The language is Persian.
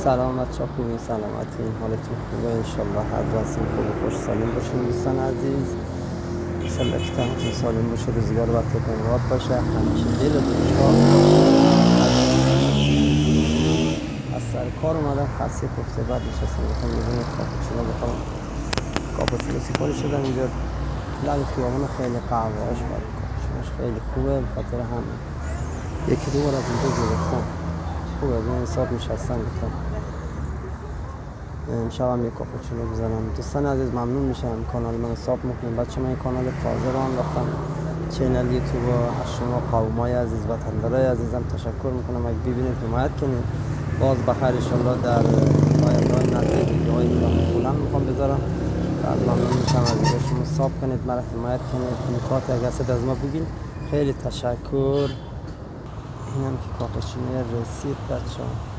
سلام بچه ها، خوبی؟ سلامتی؟ حالتون خوبه؟ انشالله هر جنسیم خوب و خوش سالم باشین دوستان عزیز. انشالله که تنتون سالم باشه، روزگار وقتتون راد باشه، همیشه دلتون شاد باشه. از سر کار اومدم، خسته کوفته بعد نشستم گفتم یه دونه کاپوچینو بخورم. کاپوچینو سفارش شدم اینجا لب خیابون، خیلی قهوه‌اش بعد کاپوچینوش خیلی خوبه، به خاطر همین یکی دو بار از اینجا گرفتم. خوبه، به حساب نشستم گفتم امشب هم یک کاپوچینو بزنم. دوستان عزیز ممنون میشم کانال من ساب میکنیم. بچه من کانال تازه رو انداختم، چینل یوتیوب از شما قومای عزیز، وطندارای عزیزم تشکر میکنم. اگه ببینید حمایت کنید، باز بخیر انشالله در آینده نزدیک ویدیوهای بلند میخوام بذارم. بعد ممنون میشم از اینکه شما ساب کنید، مرا حمایت کنید، نکات اگه هست از ما بگین. خیلی تشکر. اینم که کاپوچینو رسید بچه ها.